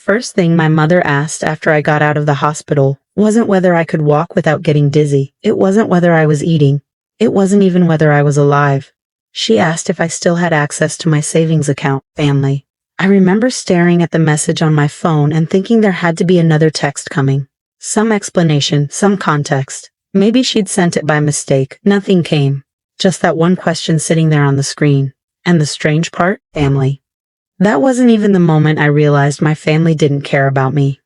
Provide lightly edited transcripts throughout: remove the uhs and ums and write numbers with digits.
First thing my mother asked after I got out of the hospital wasn't whether I could walk without getting dizzy. It wasn't whether I was eating. It wasn't even whether I was alive. She asked if I still had access to my savings account, family. I remember staring at the message on my phone and thinking there had to be another text coming. Some explanation, some context. Maybe she'd sent it by mistake. Nothing came. Just that one question sitting there on the screen. And the strange part? Family. That wasn't even the moment I realized my family didn't care about me.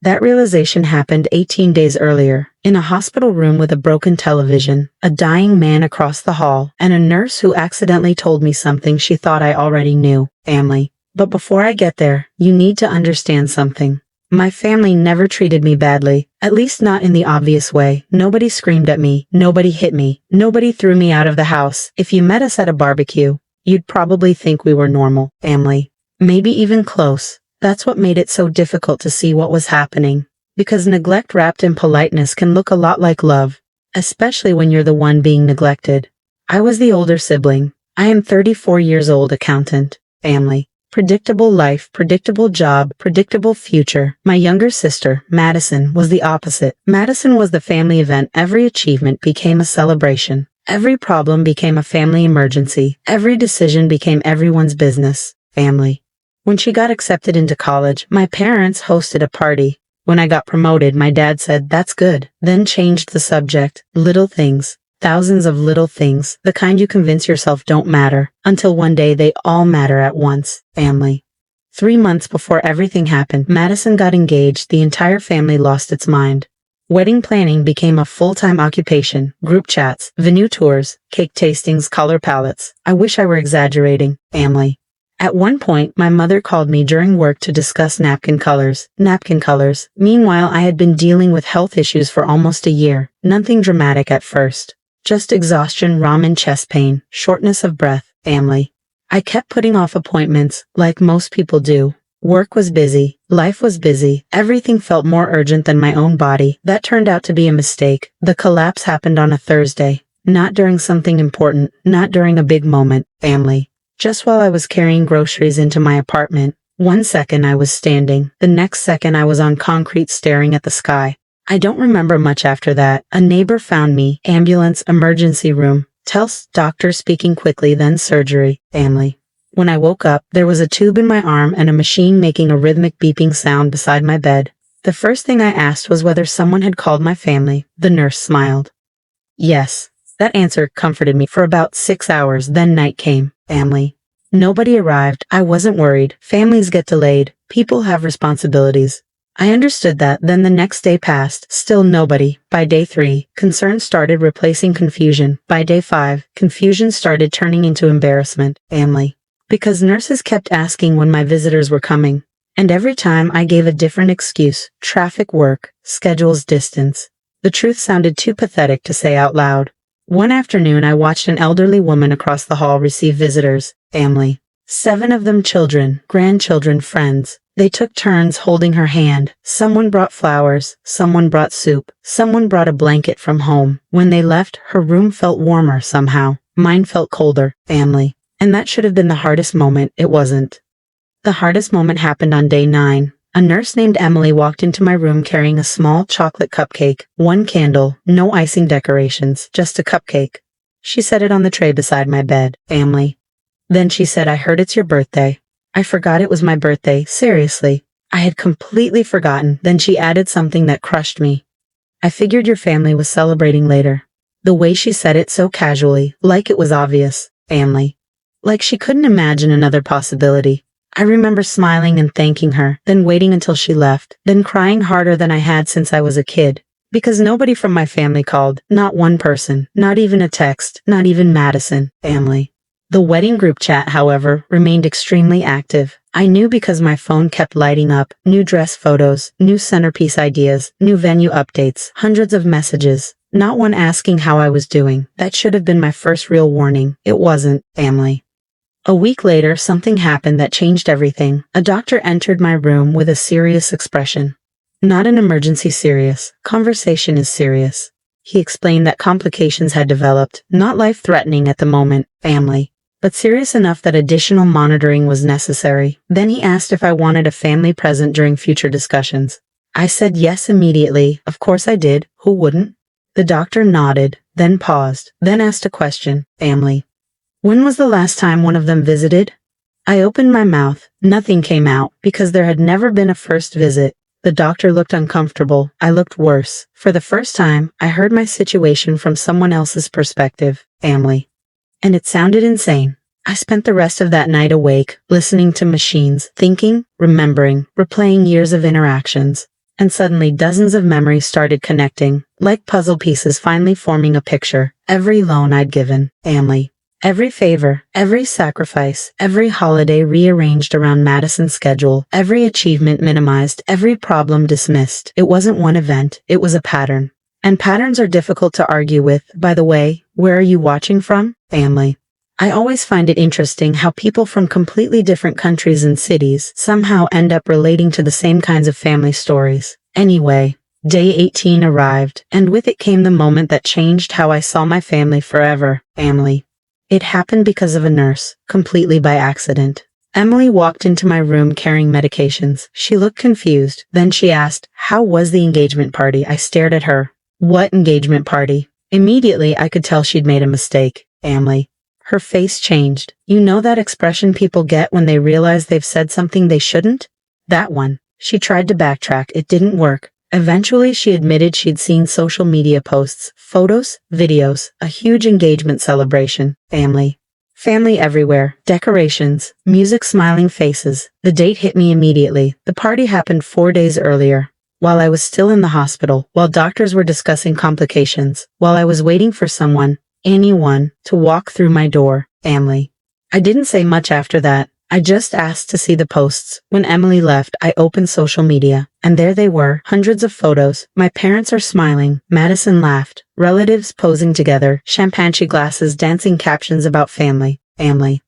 That realization happened 18 days earlier, in a hospital room with a broken television, a dying man across the hall, and a nurse who accidentally told me something she thought I already knew. Family. But before I get there, you need to understand something. My family never treated me badly, at least not in the obvious way. Nobody screamed at me, nobody hit me, nobody threw me out of the house. If you met us at a barbecue, you'd probably think we were normal, family. Maybe even close. That's what made it so difficult to see what was happening. Because neglect wrapped in politeness can look a lot like love, especially when you're the one being neglected. I was the older sibling. I am 34 years old, accountant, family. Predictable life, predictable job, predictable future. My younger sister, Madison, was the opposite. Madison was the family event. Every achievement became a celebration. Every problem became a family emergency. Every decision became everyone's business. Family. When she got accepted into college, my parents hosted a party. When I got promoted, my dad said, "That's good," then changed the subject. Little things. Thousands of little things, the kind you convince yourself don't matter, until one day they all matter at once. Family. 3 months before everything happened, Madison got engaged. The entire family lost its mind. Wedding planning became a full-time occupation. Group chats, venue tours, cake tastings, color palettes. I wish I were exaggerating. Family. At one point, my mother called me during work to discuss napkin colors. Napkin colors. Meanwhile, I had been dealing with health issues for almost a year. Nothing dramatic at first. Just exhaustion, ramen, chest pain, shortness of breath. Family. I kept putting off appointments, like most people do. Work was busy. Life was busy. Everything felt more urgent than my own body. That turned out to be a mistake. The collapse happened on a Thursday. Not during something important. Not during a big moment. Family. Just while I was carrying groceries into my apartment. One second I was standing. The next second I was on concrete staring at the sky. I don't remember much after that. A neighbor found me. Ambulance, emergency room. Doctor speaking quickly, then surgery. Family. When I woke up, there was a tube in my arm and a machine making a rhythmic beeping sound beside my bed. The first thing I asked was whether someone had called my family. The nurse smiled. Yes. That answer comforted me for about 6 hours, then night came. Family. Nobody arrived. I wasn't worried. Families get delayed. People have responsibilities. I understood that. Then the next day passed. Still nobody. By day 3, concern started replacing confusion. By day 5, confusion started turning into embarrassment. Family. Because nurses kept asking when my visitors were coming. And every time I gave a different excuse. Traffic, work, schedules, distance. The truth sounded too pathetic to say out loud. One afternoon I watched an elderly woman across the hall receive visitors. Family. 7 of them children, grandchildren, friends. They took turns holding her hand. Someone brought flowers. Someone brought soup. Someone brought a blanket from home. When they left, her room felt warmer somehow. Mine felt colder. Family. And that should have been the hardest moment. It wasn't. The hardest moment happened on day 9. A nurse named Emily walked into my room carrying a small chocolate cupcake, 1 candle, no icing decorations, just a cupcake. She set it on the tray beside my bed. Family. Then she said, "I heard it's your birthday." I forgot it was my birthday, seriously. I had completely forgotten. Then she added something that crushed me. "I figured your family was celebrating later." The way she said it so casually, like it was obvious. Family. Like she couldn't imagine another possibility. I remember smiling and thanking her, then waiting until she left, then crying harder than I had since I was a kid. Because nobody from my family called, not one person, not even a text, not even Madison. Family. The wedding group chat, however, remained extremely active. I knew because my phone kept lighting up, new dress photos, new centerpiece ideas, new venue updates, hundreds of messages. Not one asking how I was doing. That should have been my first real warning. It wasn't. Family. A week later, something happened that changed everything. A doctor entered my room with a serious expression. Not an emergency serious. Conversation is serious. He explained that complications had developed, not life-threatening at the moment. Family. but serious enough that additional monitoring was necessary. Then he asked if I wanted a family present during future discussions. I said yes immediately. Of course I did. Who wouldn't? The doctor nodded, then paused, then asked a question. Family. When was the last time one of them visited? I opened my mouth. Nothing came out, because there had never been a first visit. The doctor looked uncomfortable. I looked worse. For the first time, I heard my situation from someone else's perspective. Family. And it sounded insane. I spent the rest of that night awake, listening to machines, thinking, remembering, replaying years of interactions. And suddenly dozens of memories started connecting, like puzzle pieces finally forming a picture. Every loan I'd given. Family. Every favor, every sacrifice, every holiday rearranged around Madison's schedule, every achievement minimized, every problem dismissed. It wasn't one event, it was a pattern. And patterns are difficult to argue with. By the way, where are you watching from? Family. I always find it interesting how people from completely different countries and cities somehow end up relating to the same kinds of family stories. Anyway, day 18 arrived, and with it came the moment that changed how I saw my family forever. Family. It happened because of a nurse, completely by accident. Emily walked into my room carrying medications. She looked confused. Then she asked, "How was the engagement party?" I stared at her. What engagement party? Immediately, I could tell she'd made a mistake. Family. Her face changed. You know that expression people get when they realize they've said something they shouldn't? That one. She tried to backtrack. It didn't work. Eventually, she admitted she'd seen social media posts, photos, videos, a huge engagement celebration. Family. Family everywhere. Decorations. Music, smiling faces. The date hit me immediately. The party happened 4 days earlier. While I was still in the hospital, while doctors were discussing complications, while I was waiting for someone, anyone, to walk through my door. Family. I didn't say much after that. I just asked to see the posts. When Emily left, I opened social media, and there they were, hundreds of photos. My parents are smiling. Madison laughed. Relatives posing together, champagne glasses, dancing captions about family. Family.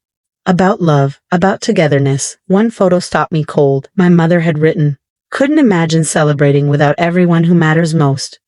About love, about togetherness. One photo stopped me cold. My mother had written, "Couldn't imagine celebrating without everyone who matters most."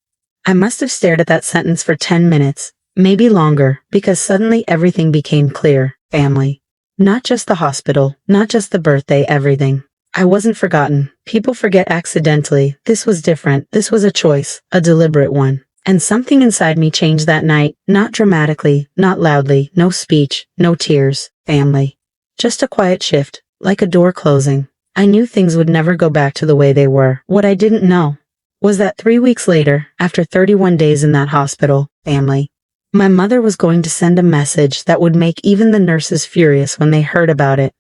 I must have stared at that sentence for 10 minutes, maybe longer, because suddenly everything became clear. Family. Not just the hospital, not just the birthday, everything. I wasn't forgotten. People forget accidentally. This was different. This was a choice, a deliberate one. And something inside me changed that night, not dramatically, not loudly, no speech, no tears. Family. Just a quiet shift, like a door closing. I knew things would never go back to the way they were. What I didn't know was that 3 weeks later, after 31 days in that hospital, family, my mother was going to send a message that would make even the nurses furious when they heard about it.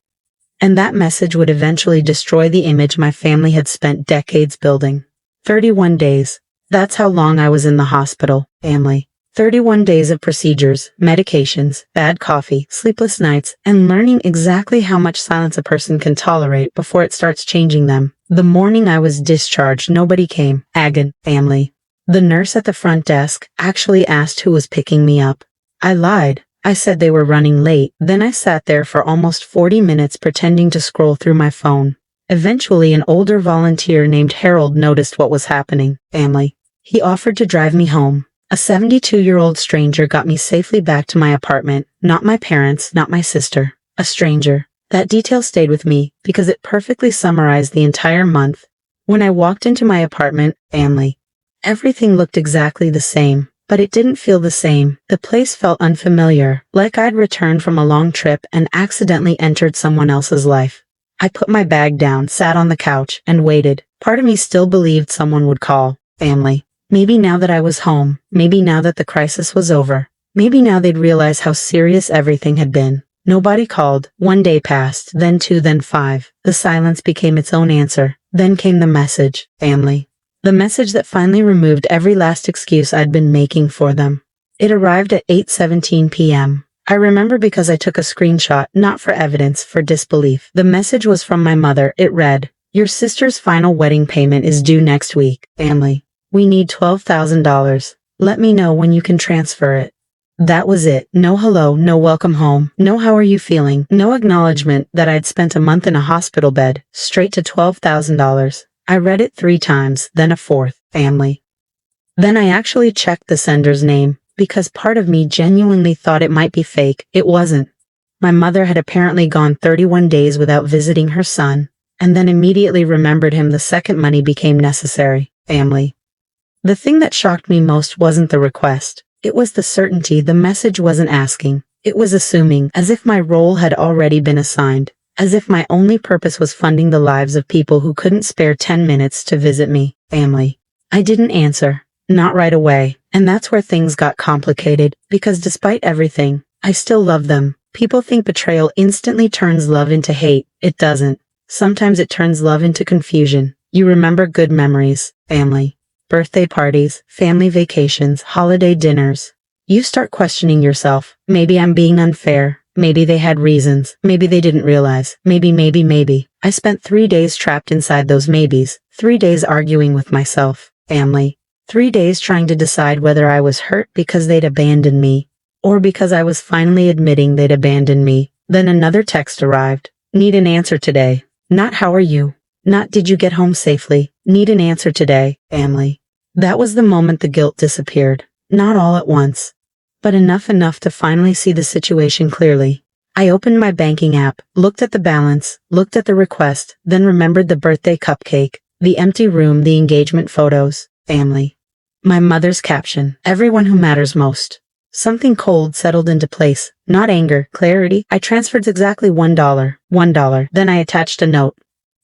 And that message would eventually destroy the image my family had spent decades building. 31 days. That's how long I was in the hospital. Family. 31 days of procedures, medications, bad coffee, sleepless nights, and learning exactly how much silence a person can tolerate before it starts changing them. The morning I was discharged, nobody came. Agon. Family. The nurse at the front desk actually asked who was picking me up. I lied. I said they were running late. Then I sat there for almost 40 minutes pretending to scroll through my phone. Eventually, an older volunteer named Harold noticed what was happening. Family. He offered to drive me home. A 72-year-old stranger got me safely back to my apartment. Not my parents, not my sister. A stranger. That detail stayed with me because it perfectly summarized the entire month. When I walked into my apartment, family. Everything looked exactly the same, but it didn't feel the same. The place felt unfamiliar, like I'd returned from a long trip and accidentally entered someone else's life. I put my bag down, sat on the couch, and waited. Part of me still believed someone would call. Family. Maybe now that I was home, maybe now that the crisis was over, maybe now they'd realize how serious everything had been. Nobody called. 1 day passed, then 2, then 5. The silence became its own answer. Then came the message. Family. The message that finally removed every last excuse I'd been making for them. It arrived at 8:17 p.m. I remember because I took a screenshot, not for evidence, for disbelief. The message was from my mother. It read, "Your sister's final wedding payment is due next week. Family. We need $12,000. Let me know when you can transfer it." That was it. No hello, no welcome home, no how are you feeling, no acknowledgement that I'd spent a month in a hospital bed, straight to $12,000. I read it 3 times, then a 4th. Family. Then I actually checked the sender's name, because part of me genuinely thought it might be fake. It wasn't. My mother had apparently gone 31 days without visiting her son, and then immediately remembered him the second money became necessary. Family. The thing that shocked me most wasn't the request. It was the certainty the message wasn't asking. It was assuming, as if my role had already been assigned, as if my only purpose was funding the lives of people who couldn't spare 10 minutes to visit me. Family. I didn't answer. Not right away. And that's where things got complicated, because despite everything, I still love them. People think betrayal instantly turns love into hate. It doesn't. Sometimes it turns love into confusion. You remember good memories, family, birthday parties, family vacations, holiday dinners. You start questioning yourself. Maybe I'm being unfair. Maybe they had reasons. Maybe they didn't realize. Maybe. I spent 3 days trapped inside those maybes. 3 days arguing with myself, family. 3 days trying to decide whether I was hurt because they'd abandoned me, or because I was finally admitting they'd abandoned me. Then another text arrived. Need an answer today. Not how are you? Not did you get home safely? Need an answer today, family. That was the moment the guilt disappeared. Not all at once, but enough to finally see the situation clearly. I opened my banking app, looked at the balance, looked at the request, then remembered the birthday cupcake, the empty room, the engagement photos, family. My mother's caption, everyone who matters most. Something cold settled into place, not anger, clarity. I transferred exactly $1. Then I attached a note.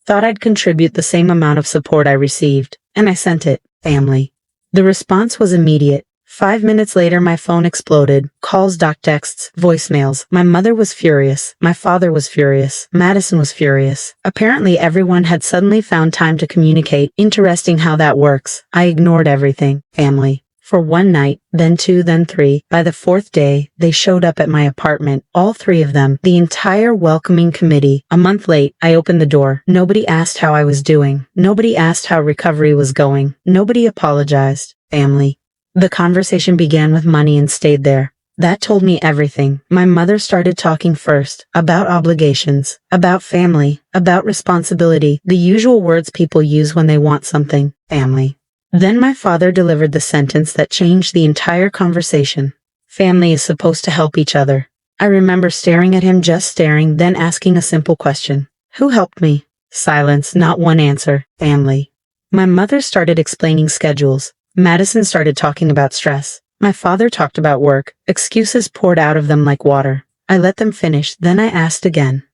Thought I'd contribute the same amount of support I received, and I sent it, family. The response was immediate. 5 minutes later my phone exploded. Calls, texts, voicemails. My mother was furious. My father was furious. Madison was furious. Apparently everyone had suddenly found time to communicate. Interesting how that works. I ignored everything, family. For 1 night, then 2, then 3. By the 4th day, they showed up at my apartment. All 3 of them. The entire welcoming committee. A month late, I opened the door. Nobody asked how I was doing. Nobody asked how recovery was going. Nobody apologized. Family. The conversation began with money and stayed there. That told me everything. My mother started talking first, about obligations, about family, about responsibility, the usual words people use when they want something, family. Then my father delivered the sentence that changed the entire conversation. Family is supposed to help each other. I remember staring at him, just staring, then asking a simple question. Who helped me? Silence, not one answer. Family. My mother started explaining schedules. Madison started talking about stress. My father talked about work. Excuses poured out of them like water. I let them finish, then I asked again.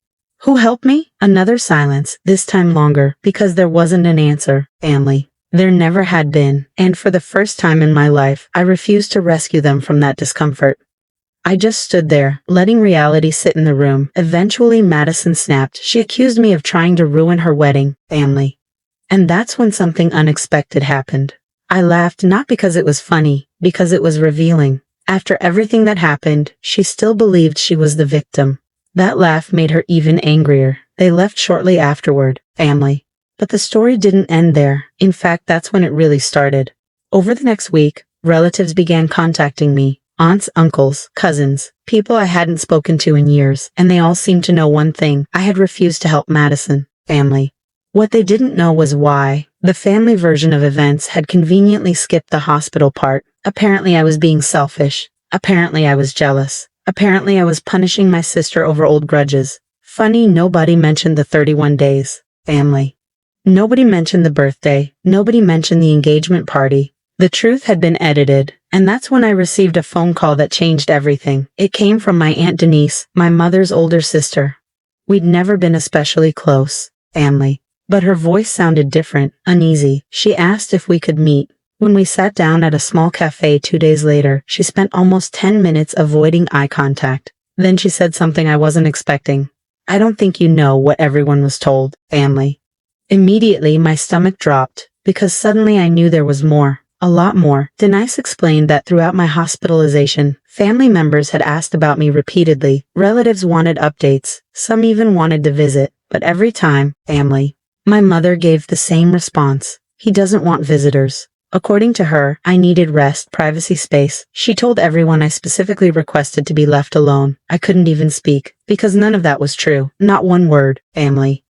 Who helped me? Another silence, this time longer, because there wasn't an answer. Family. There never had been, and for the first time in my life, I refused to rescue them from that discomfort. I just stood there, letting reality sit in the room. Eventually Madison snapped. She accused me of trying to ruin her wedding, family. And that's when something unexpected happened. I laughed, not because it was funny, because it was revealing. After everything that happened, she still believed she was the victim. That laugh made her even angrier. They left shortly afterward, family. But the story didn't end there. In fact, that's when it really started. Over the next week, relatives began contacting me. Aunts, uncles, cousins, people I hadn't spoken to in years, and they all seemed to know one thing. I had refused to help Madison, family. What they didn't know was why. The family version of events had conveniently skipped the hospital part. Apparently I was being selfish. Apparently I was jealous. Apparently I was punishing my sister over old grudges. Funny, nobody mentioned the 31 days. Family. Nobody mentioned the birthday. Nobody mentioned the engagement party. The truth had been edited, and that's when I received a phone call that changed everything. It came from my Aunt Denise, my mother's older sister. We'd never been especially close. Family. But her voice sounded different, uneasy. She asked if we could meet. When we sat down at a small cafe 2 days later, she spent almost 10 minutes avoiding eye contact. Then she said something I wasn't expecting. I don't think you know what everyone was told, family. Immediately, my stomach dropped, because suddenly I knew there was more. A lot more. Denise explained that throughout my hospitalization, family members had asked about me repeatedly. Relatives wanted updates. Some even wanted to visit. But every time, family. My mother gave the same response. He doesn't want visitors. According to her, I needed rest, privacy, space. She told everyone I specifically requested to be left alone. I couldn't even speak, because none of that was true. Not one word, family.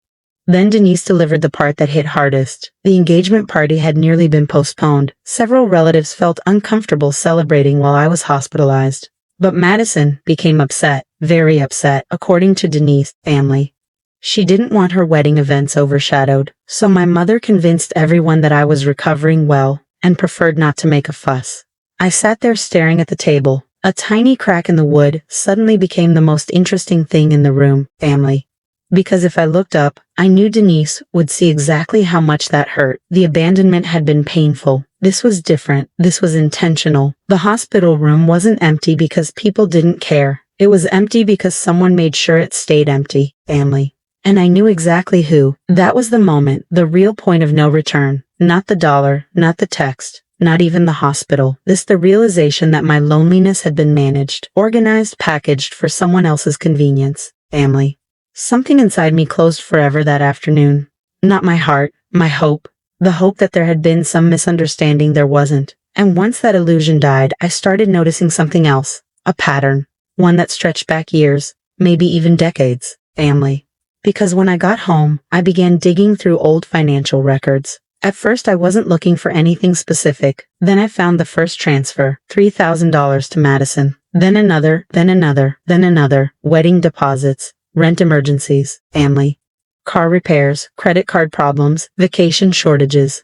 Then Denise delivered the part that hit hardest. The engagement party had nearly been postponed. Several relatives felt uncomfortable celebrating while I was hospitalized. But Madison became upset, very upset, according to Denise, family. She didn't want her wedding events overshadowed, so my mother convinced everyone that I was recovering well and preferred not to make a fuss. I sat there staring at the table. A tiny crack in the wood suddenly became the most interesting thing in the room, family. Because if I looked up, I knew Denise would see exactly how much that hurt. The abandonment had been painful. This was different. This was intentional. The hospital room wasn't empty because people didn't care. It was empty because someone made sure it stayed empty, family. And I knew exactly who. That was the moment, the real point of no return. Not the dollar, not the text, not even the hospital. The realization that my loneliness had been managed, organized, packaged for someone else's convenience. Family. Something inside me closed forever that afternoon. Not my heart, my hope. The hope that there had been some misunderstanding there wasn't. And once that illusion died, I started noticing something else. A pattern. One that stretched back years, maybe even decades. Family. Because when I got home, I began digging through old financial records. At first I wasn't looking for anything specific. Then I found the first transfer, $3,000 to Madison. Then another, then another, then another. Wedding deposits, rent emergencies, family, car repairs, credit card problems, vacation shortages.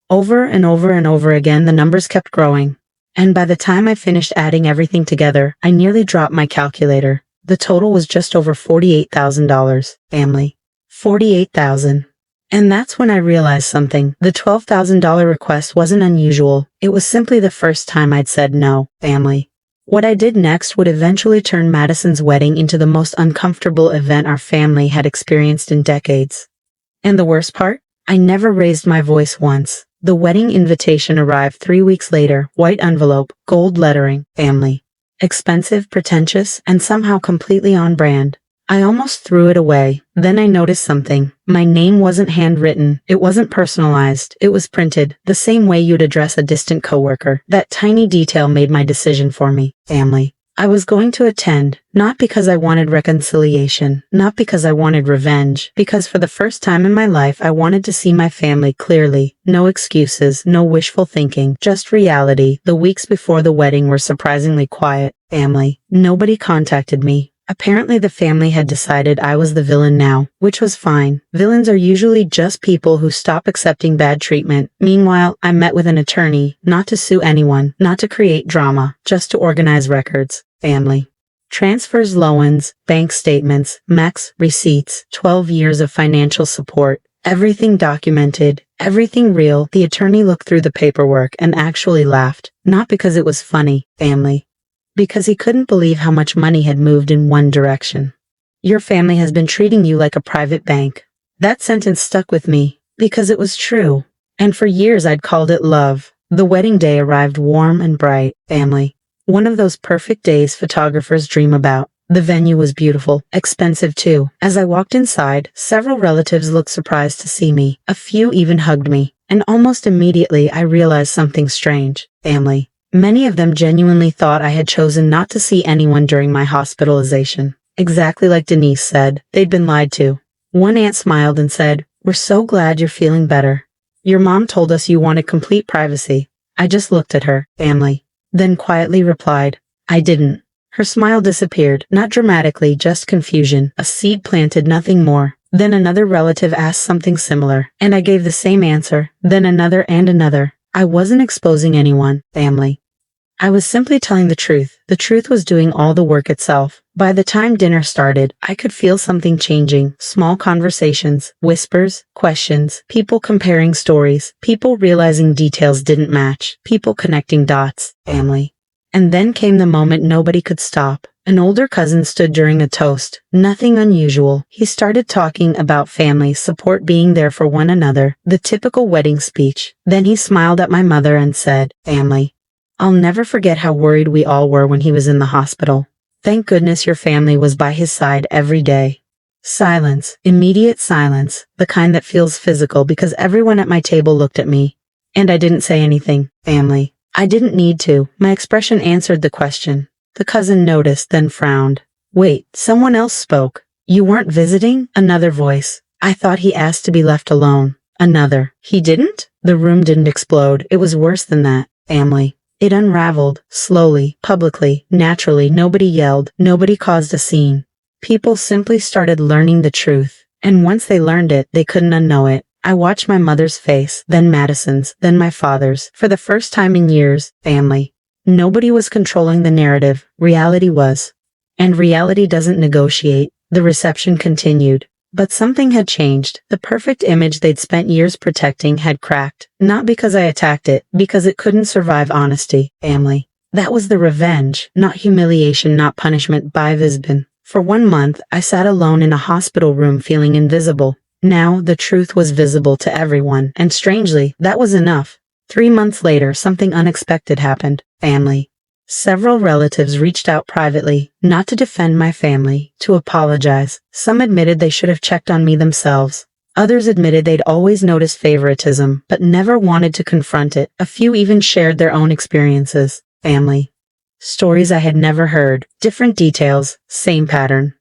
Over and over and over again the numbers kept growing. And by the time I finished adding everything together, I nearly dropped my calculator. The total was just over $48,000, family. $48,000. And that's when I realized something. The $12,000 request wasn't unusual. It was simply the first time I'd said no, family. What I did next would eventually turn Madison's wedding into the most uncomfortable event our family had experienced in decades. And the worst part? I never raised my voice once. The wedding invitation arrived 3 weeks later, white envelope, gold lettering, family. Expensive, pretentious, and somehow completely on brand. I almost threw it away. Then I noticed something. My name wasn't handwritten. It wasn't personalized. It was printed, the same way you'd address a distant coworker. That tiny detail made my decision for me, family. I was going to attend, not because I wanted reconciliation, not because I wanted revenge, because for the first time in my life I wanted to see my family clearly. No excuses, no wishful thinking, just reality. The weeks before the wedding were surprisingly quiet, family. Nobody contacted me. Apparently the family had decided I was the villain now, which was fine. Villains are usually just people who stop accepting bad treatment. Meanwhile, I met with an attorney, not to sue anyone, not to create drama, just to organize records. Family. Transfers, loans, bank statements, max receipts, 12 years of financial support. Everything documented, everything real. The attorney looked through the paperwork and actually laughed. Not because it was funny, family. Because he couldn't believe how much money had moved in one direction. Your family has been treating you like a private bank. That sentence stuck with me, because it was true. And for years I'd called it love. The wedding day arrived warm and bright, family. One of those perfect days photographers dream about. The venue was beautiful, expensive too. As I walked inside, several relatives looked surprised to see me. A few even hugged me. And almost immediately I realized something strange. Family. Many of them genuinely thought I had chosen not to see anyone during my hospitalization. Exactly like Denise said, they'd been lied to. One aunt smiled and said, "We're so glad you're feeling better. Your mom told us you wanted complete privacy." I just looked at her, family. Then quietly replied, "I didn't." Her smile disappeared, not dramatically, just confusion. A seed planted, nothing more. Then another relative asked something similar, and I gave the same answer. Then another and another. I wasn't exposing anyone, family. I was simply telling the truth. The truth was doing all the work itself. By the time dinner started, I could feel something changing. Small conversations, whispers, questions, people comparing stories, people realizing details didn't match, people connecting dots, family. And then came the moment nobody could stop. An older cousin stood during a toast. Nothing unusual. He started talking about family, support, being there for one another, the typical wedding speech. Then he smiled at my mother and said, "Family." I'll never forget how worried we all were when he was in the hospital. Thank goodness your family was by his side every day. Silence, immediate silence, the kind that feels physical because everyone at my table looked at me. And I didn't say anything, family. I didn't need to. My expression answered the question. The cousin noticed, then frowned. "Wait, someone else spoke. You weren't visiting?" Another voice. "I thought he asked to be left alone." Another. "He didn't?" The room didn't explode. It was worse than that, family. It unraveled, slowly, publicly, naturally. Nobody yelled, nobody caused a scene. People simply started learning the truth, and once they learned it, they couldn't unknow it. I watched my mother's face, then Madison's, then my father's. For the first time in years, family. Nobody was controlling the narrative, reality was. And reality doesn't negotiate. The reception continued. But something had changed. The perfect image they'd spent years protecting had cracked. Not because I attacked it, because it couldn't survive honesty, family. That was the revenge, not humiliation, not punishment by Visbin. For 1 month, I sat alone in a hospital room feeling invisible. Now, the truth was visible to everyone, and strangely, that was enough. 3 months later, something unexpected happened. Family. Several relatives reached out privately, not to defend my family, to apologize. Some admitted they should have checked on me themselves. Others admitted they'd always noticed favoritism, but never wanted to confront it. A few even shared their own experiences. Family. Stories I had never heard, different details, same pattern.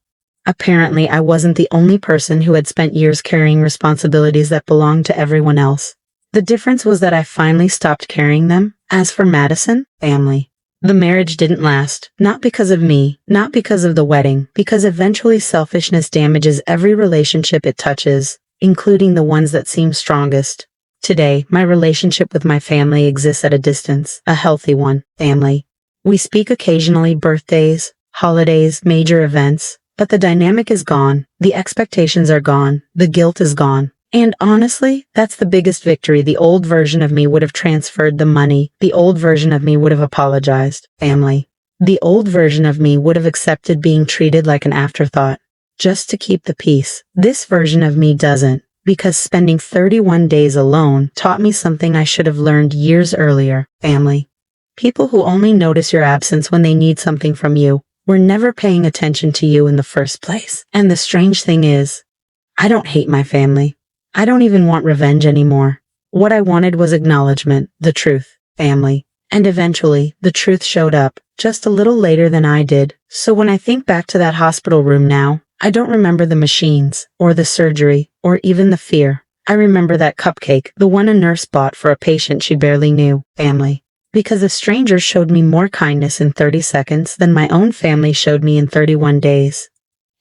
Apparently, I wasn't the only person who had spent years carrying responsibilities that belonged to everyone else. The difference was that I finally stopped carrying them. As for Madison, family. The marriage didn't last, not because of me, not because of the wedding, because eventually selfishness damages every relationship it touches, including the ones that seem strongest. Today, my relationship with my family exists at a distance, a healthy one, family. We speak occasionally, birthdays, holidays, major events, but the dynamic is gone, the expectations are gone, the guilt is gone. And honestly, that's the biggest victory. The old version of me would have transferred the money. The old version of me would have apologized. Family. The old version of me would have accepted being treated like an afterthought, just to keep the peace. This version of me doesn't, because spending 31 days alone taught me something I should have learned years earlier. Family. People who only notice your absence when they need something from you were never paying attention to you in the first place. And the strange thing is, I don't hate my family. I don't even want revenge anymore. What I wanted was acknowledgement, the truth, family. And eventually, the truth showed up, just a little later than I did. So when I think back to that hospital room now, I don't remember the machines, or the surgery, or even the fear. I remember that cupcake, the one a nurse bought for a patient she barely knew, family. Because a stranger showed me more kindness in 30 seconds than my own family showed me in 31 days.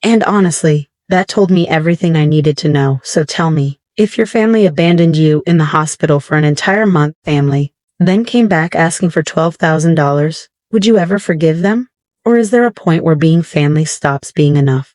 And honestly, that told me everything I needed to know. So tell me, if your family abandoned you in the hospital for an entire month, family, then came back asking for $12,000, would you ever forgive them? Or is there a point where being family stops being enough?